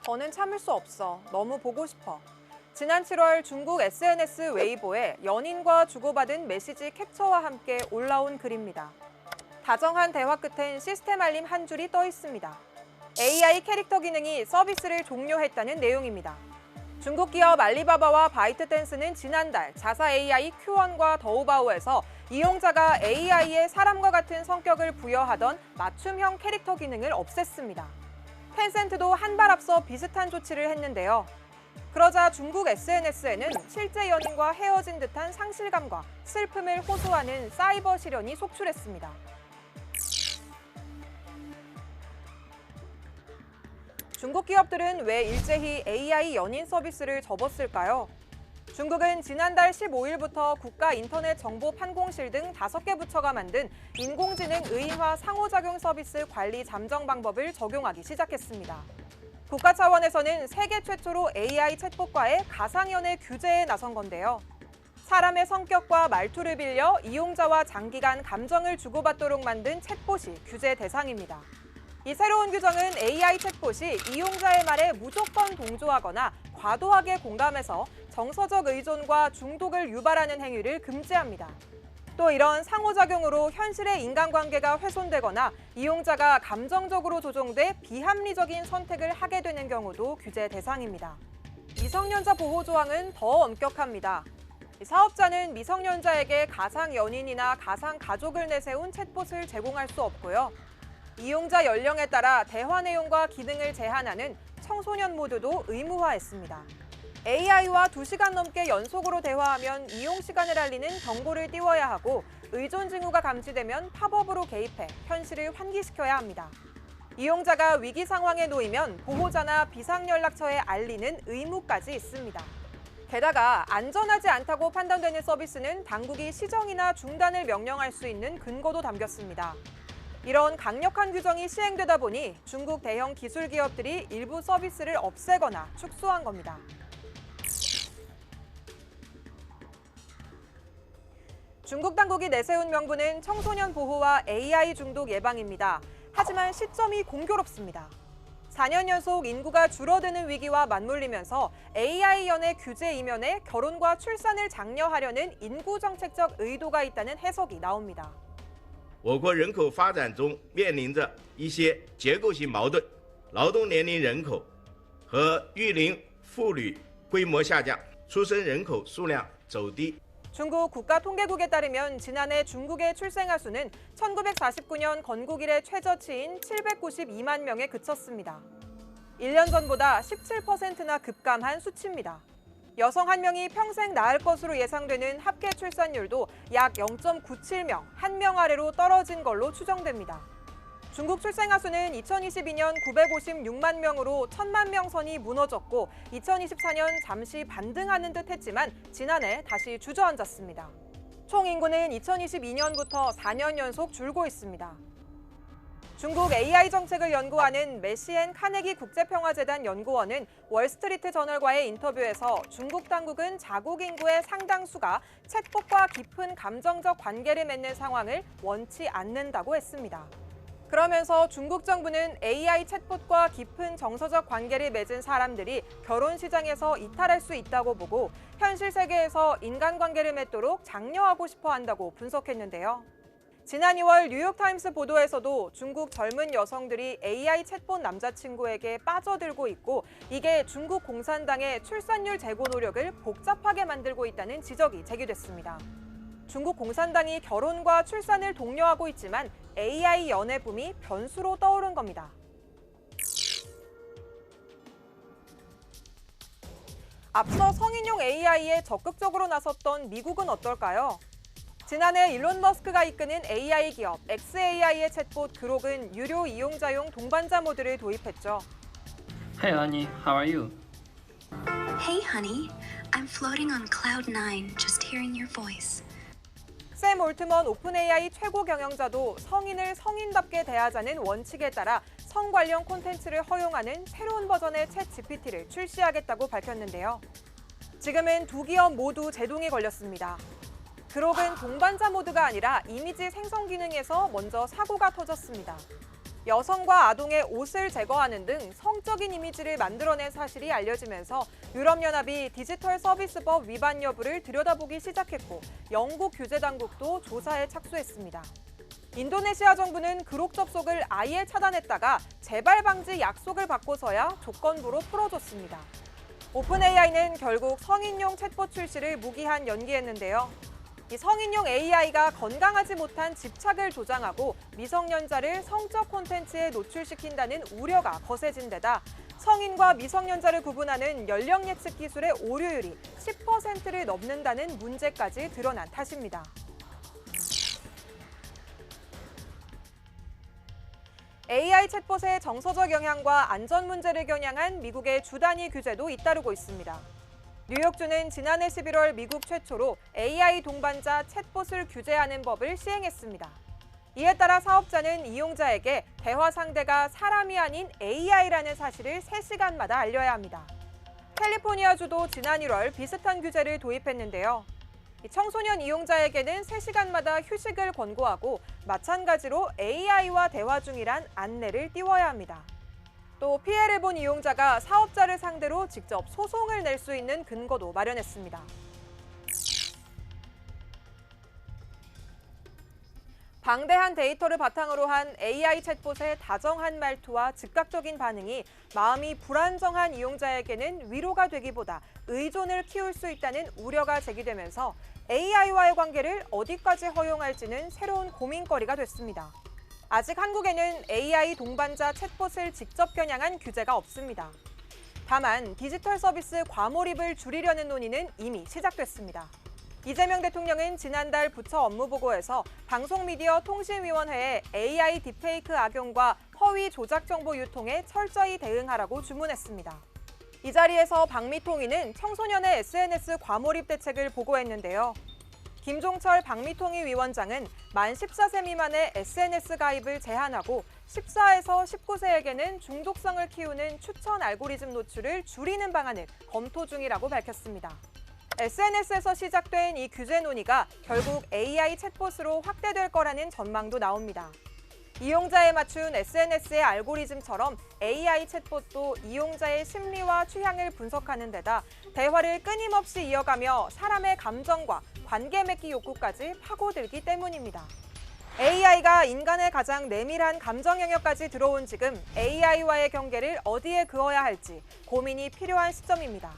더는 참을 수 없어. 너무 보고 싶어. 지난 7월 중국 SNS 웨이보에 연인과 주고받은 메시지 캡처와 함께 올라온 글입니다. 다정한 대화 끝엔 시스템 알림 한 줄이 떠 있습니다. AI 캐릭터 기능이 서비스를 종료했다는 내용입니다. 중국 기업 알리바바와 바이트댄스는 지난달 자사 AI Q1과 더우바오에서 이용자가 AI에 사람과 같은 성격을 부여하던 맞춤형 캐릭터 기능을 없앴습니다. 텐센트도 한 발 앞서 비슷한 조치를 했는데요. 그러자 중국 SNS에는 실제 연인과 헤어진 듯한 상실감과 슬픔을 호소하는 사이버 시련이 속출했습니다. 중국 기업들은 왜 일제히 AI 연인 서비스를 접었을까요? 중국은 지난달 15일부터 국가인터넷정보판공실 등 5개 부처가 만든 인공지능 의인화 상호작용 서비스 관리 잠정 방법을 적용하기 시작했습니다. 국가 차원에서는 세계 최초로 AI 챗봇과의 가상연애 규제에 나선 건데요. 사람의 성격과 말투를 빌려 이용자와 장기간 감정을 주고받도록 만든 챗봇이 규제 대상입니다. 이 새로운 규정은 AI 챗봇이 이용자의 말에 무조건 동조하거나 과도하게 공감해서 정서적 의존과 중독을 유발하는 행위를 금지합니다. 또 이런 상호작용으로 현실의 인간관계가 훼손되거나 이용자가 감정적으로 조종돼 비합리적인 선택을 하게 되는 경우도 규제 대상입니다. 미성년자 보호 조항은 더 엄격합니다. 사업자는 미성년자에게 가상 연인이나 가상 가족을 내세운 챗봇을 제공할 수 없고요. 이용자 연령에 따라 대화 내용과 기능을 제한하는 청소년 모드도 의무화했습니다. AI와 2시간 넘게 연속으로 대화하면 이용 시간을 알리는 경고를 띄워야 하고 의존 징후가 감지되면 팝업으로 개입해 현실을 환기시켜야 합니다. 이용자가 위기 상황에 놓이면 보호자나 비상연락처에 알리는 의무까지 있습니다. 게다가 안전하지 않다고 판단되는 서비스는 당국이 시정이나 중단을 명령할 수 있는 근거도 담겼습니다. 이런 강력한 규정이 시행되다 보니 중국 대형 기술 기업들이 일부 서비스를 없애거나 축소한 겁니다. 중국 당국이 내세운 명분은 청소년 보호와 AI 중독 예방입니다. 하지만 시점이 공교롭습니다. 4년 연속 인구가 줄어드는 위기와 맞물리면서 AI 연애 규제 이면에 결혼과 출산을 장려하려는 인구 정책적 의도가 있다는 해석이 나옵니다. 我国人口发展中面临着一些结构性矛盾，劳动年龄人口和育龄妇女规模下降，出生人口数量走低。 중국 국가통계국에 따르면 지난해 중국의 출생아 수는 1949년 건국 이래 최저치인 792만 명에 그쳤습니다. 1년 전보다 17%나 급감한 수치입니다. 여성 1명이 평생 낳을 것으로 예상되는 합계 출산율도 약 0.97명, 1명 아래로 떨어진 걸로 추정됩니다. 중국 출생아 수는 2022년 956만 명으로 1000만 명 선이 무너졌고 2024년 잠시 반등하는 듯 했지만 지난해 다시 주저앉았습니다. 총 인구는 2022년부터 4년 연속 줄고 있습니다. 중국 AI 정책을 연구하는 메시앤 카네기 국제평화재단 연구원은 월스트리트 저널과의 인터뷰에서 중국 당국은 자국 인구의 상당수가 챗봇과 깊은 감정적 관계를 맺는 상황을 원치 않는다고 했습니다. 그러면서 중국 정부는 AI 챗봇과 깊은 정서적 관계를 맺은 사람들이 결혼 시장에서 이탈할 수 있다고 보고 현실 세계에서 인간관계를 맺도록 장려하고 싶어 한다고 분석했는데요. 지난 2월 뉴욕타임스 보도에서도 중국 젊은 여성들이 AI 챗봇 남자친구에게 빠져들고 있고 이게 중국 공산당의 출산율 제고 노력을 복잡하게 만들고 있다는 지적이 제기됐습니다. 중국 공산당이 결혼과 출산을 독려하고 있지만 AI 연애 붐이 변수로 떠오른 겁니다. 앞서 성인용 AI에 적극적으로 나섰던 미국은 어떨까요? 지난해 일론 머스크가 이끄는 AI 기업 xAI의 챗봇 그록은 유료 이용자용 동반자 모드를 도입했죠. Hey honey, how are you? Hey honey, I'm floating on cloud 9 just hearing your voice. 샘 올트먼 오픈AI 최고 경영자도 성인을 성인답게 대하자는 원칙에 따라 성 관련 콘텐츠를 허용하는 새로운 버전의 챗 GPT를 출시하겠다고 밝혔는데요. 지금은 두 기업 모두 제동이 걸렸습니다. 그록은 동반자 모드가 아니라 이미지 생성 기능에서 먼저 사고가 터졌습니다. 여성과 아동의 옷을 제거하는 등 성적인 이미지를 만들어낸 사실이 알려지면서 유럽연합이 디지털 서비스법 위반 여부를 들여다보기 시작했고 영국 규제당국도 조사에 착수했습니다. 인도네시아 정부는 그룹 접속을 아예 차단했다가 재발 방지 약속을 받고서야 조건부로 풀어줬습니다. 오픈AI는 결국 성인용 챗봇 출시를 무기한 연기했는데요. 이 성인용 AI가 건강하지 못한 집착을 조장하고 미성년자를 성적 콘텐츠에 노출시킨다는 우려가 거세진 데다 성인과 미성년자를 구분하는 연령 예측 기술의 오류율이 10%를 넘는다는 문제까지 드러난 탓입니다. AI 챗봇의 정서적 영향과 안전 문제를 겨냥한 미국의 주 단위 규제도 잇따르고 있습니다. 뉴욕주는 지난해 11월 미국 최초로 AI 동반자 챗봇을 규제하는 법을 시행했습니다. 이에 따라 사업자는 이용자에게 대화 상대가 사람이 아닌 AI라는 사실을 3시간마다 알려야 합니다. 캘리포니아주도 지난 1월 비슷한 규제를 도입했는데요. 청소년 이용자에게는 3시간마다 휴식을 권고하고 마찬가지로 AI와 대화 중이란 안내를 띄워야 합니다. 또 피해를 본 이용자가 사업자를 상대로 직접 소송을 낼 수 있는 근거도 마련했습니다. 방대한 데이터를 바탕으로 한 AI 챗봇의 다정한 말투와 즉각적인 반응이 마음이 불안정한 이용자에게는 위로가 되기보다 의존을 키울 수 있다는 우려가 제기되면서 AI와의 관계를 어디까지 허용할지는 새로운 고민거리가 됐습니다. 아직 한국에는 AI 동반자 챗봇을 직접 겨냥한 규제가 없습니다. 다만 디지털 서비스 과몰입을 줄이려는 논의는 이미 시작됐습니다. 이재명 대통령은 지난달 부처 업무보고에서 방송미디어통신위원회에 AI 딥페이크 악용과 허위 조작 정보 유통에 철저히 대응하라고 주문했습니다. 이 자리에서 박미통위는 청소년의 SNS 과몰입 대책을 보고했는데요. 김종철 박미통위 위원장은 만 14세 미만의 SNS 가입을 제한하고 14에서 19세에게는 중독성을 키우는 추천 알고리즘 노출을 줄이는 방안을 검토 중이라고 밝혔습니다. SNS에서 시작된 이 규제 논의가 결국 AI 챗봇으로 확대될 거라는 전망도 나옵니다. 이용자에 맞춘 SNS의 알고리즘처럼 AI 챗봇도 이용자의 심리와 취향을 분석하는 데다 대화를 끊임없이 이어가며 사람의 감정과 관계 맺기 욕구까지 파고들기 때문입니다. AI가 인간의 가장 내밀한 감정 영역까지 들어온 지금 AI와의 경계를 어디에 그어야 할지 고민이 필요한 시점입니다.